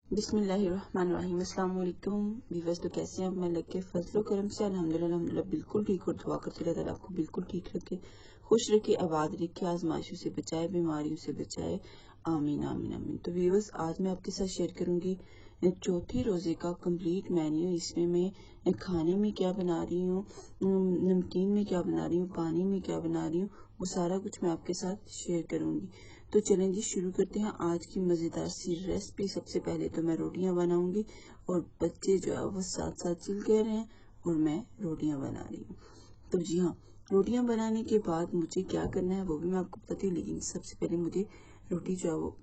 बिस्मिल्लाहिर्रहमानिर्रहीम। अस्सलाम वालेकुम व्यूअर्स। तो कैसे हैं आप? मैं लग के फजलो करम से अल्हम्दुलिल्लाह बिल्कुल ठीक, और दुआ करते रहता है आपको बिल्कुल ठीक रखे, खुश रखे, आबाद रखे, आजमाइशों से बचाए, बीमारियों से बचाए। आमीन आमीन आमीन। तो व्यूअर्स, आज मैं आपके साथ शेयर करूंगी चौथे रोजे का कंप्लीट मेन्यू। इसमें मैं खाने में क्या बना रही हूँ, नमकीन में क्या बना रही हूँ, पानी में क्या बना रही हूँ, वो सारा कुछ मैं आपके साथ शेयर करूंगी। तो चलें जी, शुरू करते हैं आज की मज़ेदार सी रेसिपी। सबसे पहले तो मैं रोटियां बनाऊंगी, और बच्चे जो है वो साथ साथ चिल कर रहे हैं और मैं रोटियां बना रही हूँ। तो जी हाँ, रोटियां बनाने के बाद मुझे क्या करना है वो भी मैं आपको बताती हूँ, लेकिन सबसे पहले मुझे रोटी जो है वो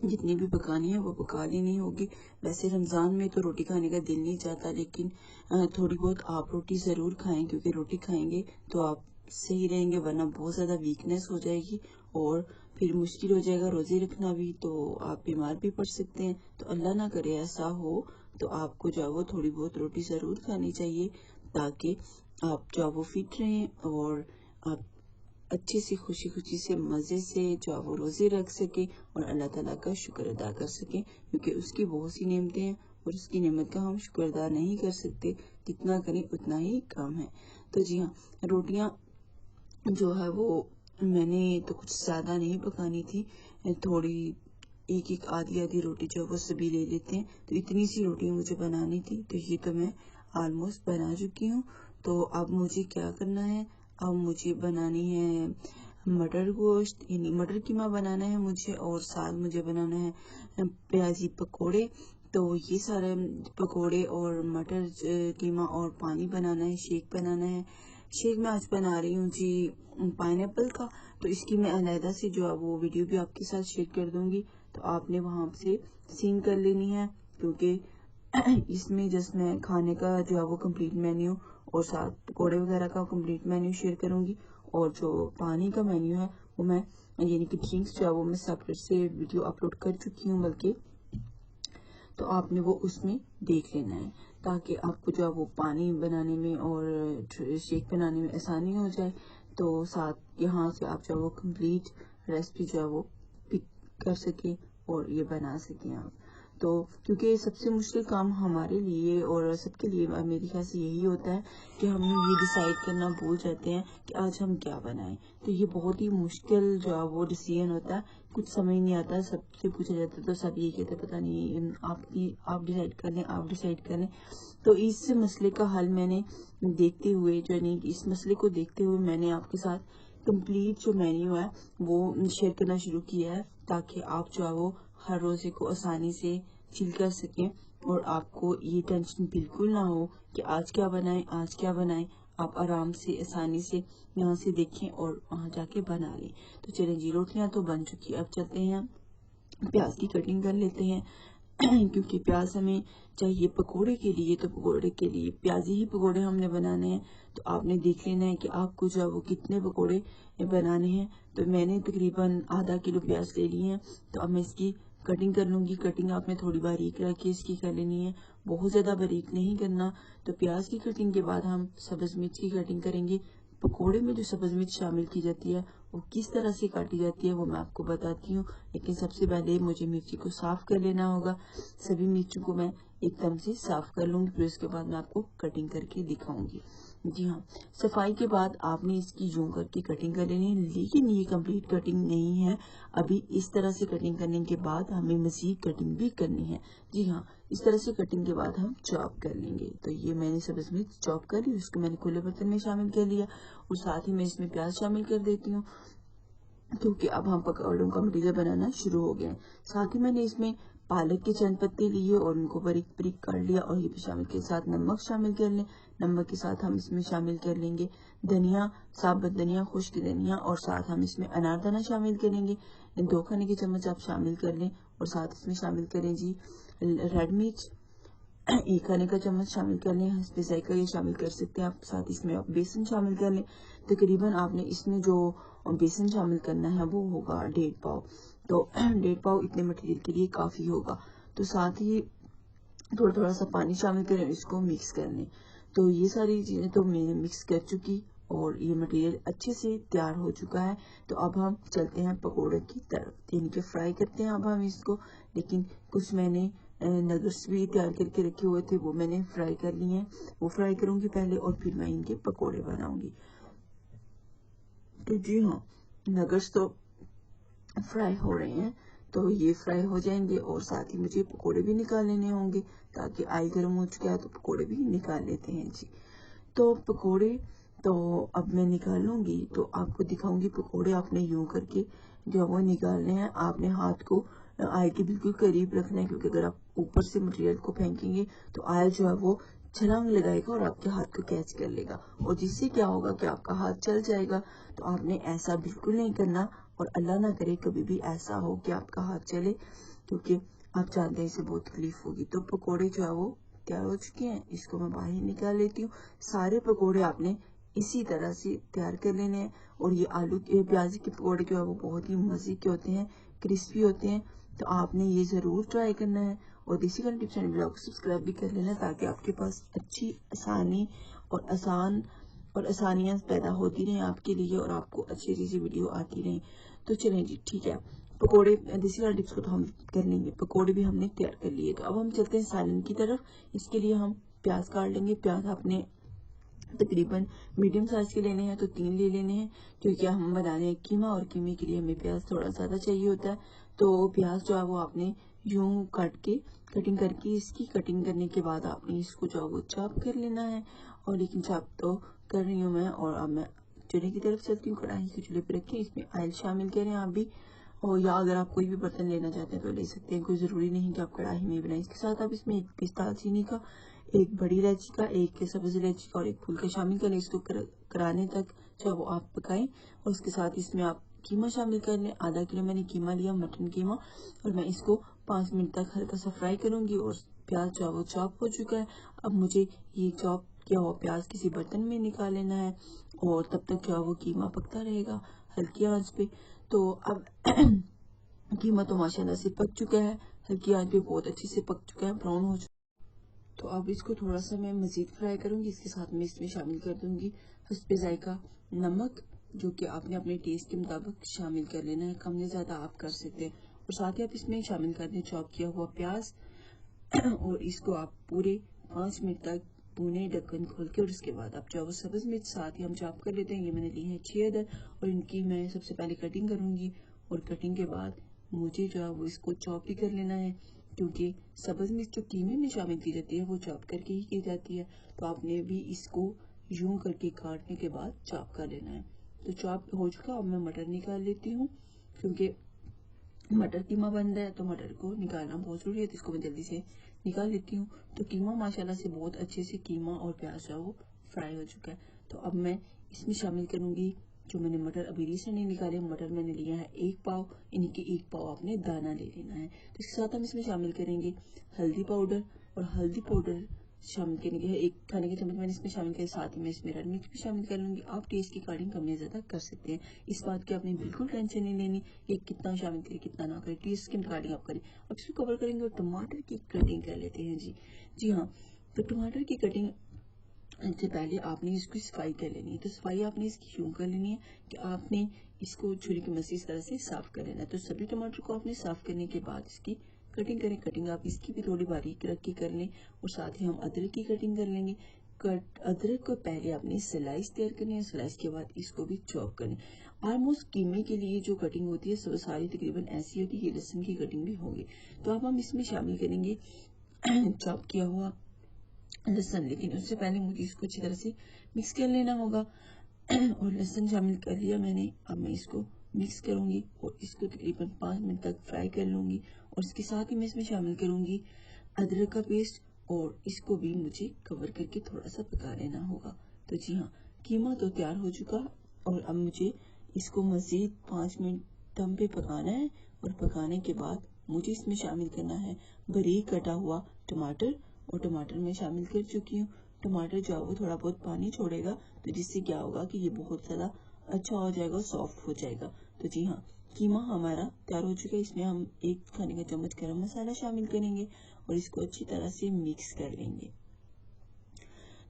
जितनी भी पकानी है वो पका लेनी होगी। वैसे रमज़ान में तो रोटी खाने का दिल नहीं चाहता, लेकिन थोड़ी बहुत आप रोटी ज़रूर खाएं, क्योंकि रोटी खाएंगे तो आप सही रहेंगे, वरना बहुत ज़्यादा वीकनेस हो जाएगी और फिर मुश्किल हो जाएगा रोज़े रखना भी, तो आप बीमार भी पड़ सकते हैं। तो अल्लाह ना करे ऐसा हो, तो आपको जो है वो थोड़ी बहुत रोटी ज़रूर खानी चाहिए, ताकि आप जो है वो फिट रहें और आप अच्छे से खुशी खुशी से मज़े से जो है वो रोज़े रख सके और अल्लाह ताला का शुक्र अदा कर सके, क्योंकि उसकी बहुत सी नेमतें हैं और उसकी नेमत का हम शुक्र अदा नहीं कर सकते। जितना करें उतना ही कम है। तो जी हाँ, रोटियां जो है वो मैंने तो कुछ ज़्यादा नहीं पकानी थी, थोड़ी एक एक आधी आधी रोटी जो है वो सभी ले लेते हैं, तो इतनी सी रोटी मुझे बनानी थी। तो ये तो मैं ऑलमोस्ट बना चुकी हूँ। तो अब मुझे क्या करना है, अब मुझे बनानी है मटर गोश्त, यानी मटर कीमा बनाना है मुझे, और साथ मुझे बनाना है प्याजी पकोड़े। तो ये सारे पकोड़े और मटर कीमा और पानी बनाना है, शेक बनाना है। शेक मैं आज बना रही हूँ जी पाइनएप्पल का। तो इसकी मैं अलहदा से जो है वो वीडियो भी आपके साथ शेयर कर दूंगी, तो आपने वहां से सीन कर लेनी है, क्योंकि इसमें जस्ट मैं खाने का जो है वो कंप्लीट मेन्यू और साथ पकौड़े वगैरह का कंप्लीट मेन्यू शेयर करूंगी, और जो पानी का मेन्यू है वो मैं यानी कि ड्रिंक्स जो है वो मैं सेपरेट से वीडियो अपलोड कर चुकी हूँ बल्कि, तो आपने वो उसमें देख लेना है, ताकि आपको जो है वो पानी बनाने में और शेक बनाने में आसानी हो जाए। तो साथ यहाँ से आप जो है वो कंप्लीट रेसिपी जो है वो पिक कर सके और ये बना सकें आप। तो क्योंकि सबसे मुश्किल काम हमारे लिए और सबके लिए मेरे ख्याल से यही होता है कि हम ये डिसाइड करना भूल जाते हैं कि आज हम क्या बनाएं। तो ये बहुत ही मुश्किल जो है वो डिसीजन होता है, कुछ समझ नहीं आता, सबसे पूछा जाता है तो सब ये कहते पता नहीं, आप डिसाइड कर लें, आप डिसाइड कर लें। तो इस मसले का हल मैंने देखते हुए जो नहीं, इस मसले को देखते हुए मैंने आपके साथ कंप्लीट जो मेन्यू है वो शेयर करना शुरू किया है, ताकि आप जो है वो हर रोजे को आसानी से चिल कर सकें और आपको ये टेंशन बिल्कुल ना हो कि आज क्या बनाएं, आज क्या बनाएं। आप आराम से आसानी से यहाँ से देखें और वहाँ जाके बना लें। तो चलें जी, रोटियां तो बन चुकी, अब चलते हैं प्याज की कटिंग कर लेते हैं। क्योंकि प्याज हमें चाहिए पकोड़े के लिए, तो पकोड़े के लिए प्याजी ही पकोड़े हमने बनाने हैं। तो आपने देख लेना है कि आपको जो है वो कितने पकोड़े बनाने हैं। तो मैंने तकरीबन आधा किलो प्याज ले लिए हैं, तो अब मैं इसकी कटिंग कर लूंगी। कटिंग आपने थोड़ी बारीक रख के इसकी कर लेनी है, बहुत ज्यादा बारीक नहीं करना। तो प्याज की कटिंग के बाद हम सब्ज मिर्च की कटिंग करेंगे। पकोड़े में जो सब्ज मिर्च शामिल की जाती है वो किस तरह से काटी जाती है वो मैं आपको बताती हूँ, लेकिन सबसे पहले मुझे मिर्ची को साफ कर लेना होगा। सभी मिर्चों को मैं एकदम से साफ कर लूंगी, फिर उसके बाद मैं आपको कटिंग करके दिखाऊंगी। जी हाँ, सफाई के बाद आपने इसकी यूं करके कटिंग कर लेनी है, लेकिन ये कंप्लीट कटिंग नहीं है। अभी इस तरह से कटिंग करने के बाद हमें मजीद कटिंग भी करनी है। जी हाँ, इस तरह से कटिंग के बाद हम चॉप कर लेंगे। तो ये मैंने सब्ज मिर्च चॉप कर ली, उसको मैंने खुले बर्तन में शामिल कर लिया, और साथ ही मैं इसमें प्याज शामिल कर देती हूँ, क्योंकि अब हम पकौड़ों का मटीरियल बनाना शुरू हो गया है। साथ ही मैंने इसमें पालक के चंद पत्ते लिए और उनको बारीक बारीक काट लिया, और ये भी शामिल के साथ नमक शामिल कर लें। नमक के साथ हम इसमें शामिल कर लेंगे धनिया, साबुत धनिया, खुश्क धनिया, और साथ हम इसमें अनारदाना शामिल करेंगे। 2 खाने के चम्मच आप शामिल कर लें, और साथ इसमें शामिल करें जी रेड मिर्च, 1 खाने का चम्मच शामिल कर लें। हस्बे जायका ये शामिल कर सकते हैं आप। साथ इसमें आप बेसन शामिल कर लें। तकरीबन आपने इसमें जो बेसन शामिल करना है वो होगा 1.5 पाव। तो 1.5 पाव इतने मटेरियल के लिए काफी होगा। तो साथ ही थोड़ा थोड़ा सा पानी शामिल करें, इसको मिक्स कर लें। तो ये सारी चीजें तो मैंने मिक्स कर चुकी, और ये मटेरियल अच्छे से तैयार हो चुका है। तो अब हम चलते हैं पकोड़े की तरफ, यानी कि फ्राई करते हैं अब हम इसको। लेकिन कुछ मैंने नगेट्स भी तैयार करके रखे हुए थे, वो मैंने फ्राई कर लिए हैं। वो फ्राई करूंगी पहले और फिर मैं इनके पकोड़े बनाऊंगी। तो जी हाँ, नगेट्स तो फ्राई हो रहे हैं, तो ये फ्राई हो जाएंगे और साथ ही मुझे पकोड़े भी निकाल लेने होंगे, ताकि ऑयल गर्म हो चुका है तो पकोड़े भी निकाल लेते हैं जी। तो पकोड़े तो अब मैं निकालूंगी, तो आपको दिखाऊंगी पकोड़े आपने यूं करके जो वो निकालने हैं। आपने हाथ को ऑयल के बिल्कुल करीब रखना है, क्योंकि अगर आप ऊपर से मटेरियल को फेंकेंगे तो ऑयल जो है वो छलांग लगाएगा और आपके हाथ को कैच कर लेगा, और जिससे क्या होगा कि आपका हाथ चल जाएगा। तो आपने ऐसा बिल्कुल नहीं करना, और अल्लाह ना करे कभी भी ऐसा हो कि आपका हाथ चले, क्योंकि आप जानते हैं इससे बहुत तकलीफ होगी। तो पकोड़े जो है वो तैयार हो चुके हैं, इसको मैं बाहर निकाल लेती हूँ। सारे पकोड़े आपने इसी तरह से तैयार कर लेने हैं, और ये आलू के प्याज के पकोड़े जो है वो बहुत ही मजे के होते हैं, क्रिस्पी होते हैं। तो आपने ये जरूर ट्राई करना है, और देसी खाना टिप्स एंड व्लॉग को सब्सक्राइब भी कर लेना, ताकि आपके पास अच्छी आसानी और आसानियां पैदा होती रहें आपके लिए, और आपको अच्छी अच्छी वीडियो आती रहें। तो चलें जी, ठीक है। पकोड़े देसी खाना टिप्स को तो हम कर लेंगे, पकोड़े भी हमने तैयार कर लिए। तो अब हम चलते हैं सालन की तरफ। इसके लिए हम प्याज काट लेंगे। प्याज आपने तकरीबन मीडियम साइज के लेने हैं, तो 3 ले लेने हैं, क्योंकि हम बना रहे हैं कीमा, और कीमे के लिए हमें प्याज थोड़ा ज्यादा चाहिए होता है। तो प्याज जो है वो आपने यूं कटिंग करके, इसकी कटिंग करने के बाद आपने इसको जो है वो चॉप कर लेना है। और लेकिन चॉप तो कर रही हूँ मैं, और अब मैं चूल्हे की तरफ चलती हूँ। कढ़ाई को चूल्हे पर रखें, इसमें ऑयल शामिल करें आप भी, और या अगर आप कोई भी बर्तन लेना चाहते हैं तो ले सकते हैं, कोई जरूरी नहीं कि आप कढ़ाई में बनाएं। इसके साथ आप इसमें एक पिस्ता दालचीनी का, एक बड़ी इलायची का, एक सब्ज इलायची का और एक फूल का शामिल करें। इसको कराने तक जो वो आप पकाएं, और उसके साथ इसमें आप कीमा शामिल कर लें। आधा किलो मैंने कीमा लिया, मटन कीमा, और मैं इसको 5 मिनट तक हल्का सा फ्राई करूंगी। और प्याज जो है वो चॉप हो चुका है। अब मुझे ये चॉप किया हुआ प्याज किसी बर्तन में निकाल लेना है, और तब तक जो है वो कीमा पकता रहेगा हल्की आंच पे। तो अब कीमा तो माशाल्लाह से पक चुका है, हल्की आंच पे बहुत अच्छे से पक चुका है, ब्राउन हो चुका है। तो अब इसको थोड़ा सा मैं मजीद फ्राई करूंगी। इसके साथ में इसमें शामिल कर दूंगी हस्बे जायका नमक, जो कि आपने अपने टेस्ट के मुताबिक शामिल कर लेना है, कम या ज्यादा आप कर सकते हैं। और साथ ही आप इसमें शामिल कर दें चॉप किया हुआ प्याज, और इसको आप पूरे 5 मिनट तक भूने ढक्कन खोल के। और उसके बाद आप जो सब्ज मिर्च साथ ही हम चॉप कर लेते हैं, ये मैंने ली है 6 अदर, और इनकी मैं सबसे पहले कटिंग करूंगी। और कटिंग के बाद मुझे जो है वो इसको चॉप भी कर लेना है, क्योंकि सब्ज मिर्च जो कीमे में शामिल की जाती है वो चॉप करके ही की जाती है। तो आपने भी इसको यूं करके काटने के बाद चॉप कर लेना है। तो चॉप हो चुका, अब मैं मटर निकाल लेती हूँ, क्योंकि मटर कीमा बन रहा है तो मटर को निकालना बहुत जरूरी है। तो इसको मैं जल्दी से निकाल लेती हूँ। तो कीमा माशाल्लाह से बहुत अच्छे से कीमा और प्याज है वो फ्राई हो चुका है। तो अब मैं इसमें शामिल करूंगी जो मैंने मटर अभी रिसेंटली निकाले। मटर मैंने लिया है 1 पाव, इन्हीं के 1 पाव आपने दाना ले लेना है। तो इसके साथ हम इसमें शामिल करेंगे हल्दी पाउडर, और हल्दी पाउडर शामिल करने के 1 खाने के चम्मच मैंने इसमें शामिल किया। साथ ही मैं इसमें रेड मिर्च भी शामिल कर लूंगी। आप टेस्ट की अकॉर्डिंग कम या ज्यादा कर सकते हैं, इस बात की आपने बिल्कुल टेंशन नहीं लेनी कि कितना शामिल करें कितना ना करें, टेस्ट के अकॉर्डिंग आप करें। अब इसको कवर करेंगे और टमाटर की कटिंग कर लेते हैं जी। जी हाँ, तो टमाटर की कटिंग से पहले आपने इसकी सफाई कर लेनी है। तो सफाई आपने इसकी यूं कर लेनी है कि आपने इसको छुरी की मदद से इस तरह से साफ कर लेना है। तो सभी टमाटर को आपने साफ करने के बाद इसकी कटिंग करें। कटिंग आप इसकी भी थोड़ी बारीक रख के कर लें, और साथ ही हम अदरक की कटिंग कर लेंगे। अदरक को पहले आपने स्लाइस तैयार करनी है, स्लाइस के बाद इसको भी चॉप करना है। ऑलमोस्ट कीमे के लिए जो कटिंग होती है सब सारी तकरीबन ऐसी होती है कि लहसुन की कटिंग भी होगी। तो अब हम इसमें शामिल करेंगे चॉप किया हुआ लहसुन, लेकिन उससे पहले मुझे इसको अच्छी तरह से मिक्स कर लेना होगा। और लहसुन शामिल कर लिया मैंने, अब मैं इसको मिक्स करूंगी और इसको तकरीबन 5 मिनट तक फ्राई कर लूंगी। और इसके साथ ही मैं इसमें शामिल करूंगी अदरक का पेस्ट, और इसको भी मुझे कवर करके थोड़ा सा पका लेना होगा। तो जी हाँ, कीमा तो तैयार हो चुका, और अब मुझे इसको मजीद 5 मिनट दम पे पकाना है। और पकाने के बाद मुझे इसमें शामिल करना है बारीक कटा हुआ टमाटर, और टमाटर मैं शामिल कर चुकी हूँ। टमाटर जो है वो थोड़ा बहुत पानी छोड़ेगा, तो जिससे क्या होगा कि ये बहुत ज्यादा अच्छा हो जाएगा, सॉफ्ट हो जाएगा। तो जी हाँ, कीमा हमारा तैयार हो चुका है। इसमें हम 1 खाने का चम्मच गरम मसाला शामिल करेंगे, और इसको अच्छी तरह से मिक्स कर लेंगे।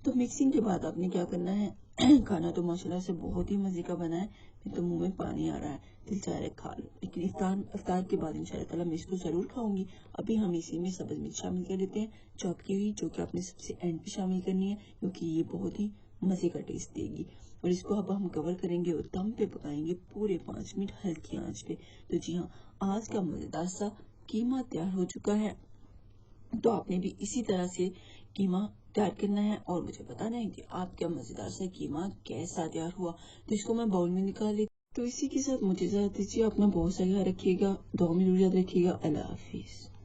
तो मिक्सिंग के बाद आपने क्या करना है, खाना तो माशाल्लाह से बहुत ही मजे का बना है। मैं तो मुंह में पानी आ रहा है, दिल चाह रहा है खा लो। लेकिन इफ्तार के बाद इंशाल्लाह ताला मैं इसको जरूर खाऊंगी। अभी हम इसी में सब्ज मिर्च शामिल कर देते हैं, चॉप की हुई, जो कि आपने सबसे एंड पे शामिल करनी है, क्योंकि ये बहुत ही मजे का टेस्ट देगी। और इसको अब हम कवर करेंगे और दम पे पकाएंगे पूरे 5 मिनट हल्की आंच पे। तो जी हाँ, आज का मजेदार सा कीमा तैयार हो चुका है। तो आपने भी इसी तरह से कीमा तैयार करना है और मुझे बताना है कि आपका मजेदार सा कीमा कैसा तैयार हुआ। तो इसको मैं बाउल में निकाल लेती हूँ। तो इसी के साथ मुझे इजाजत दीजिए। अपना बहुत सा ख्याल रखिएगा, दुआ में याद रखिएगा। अल्लाह हाफिज।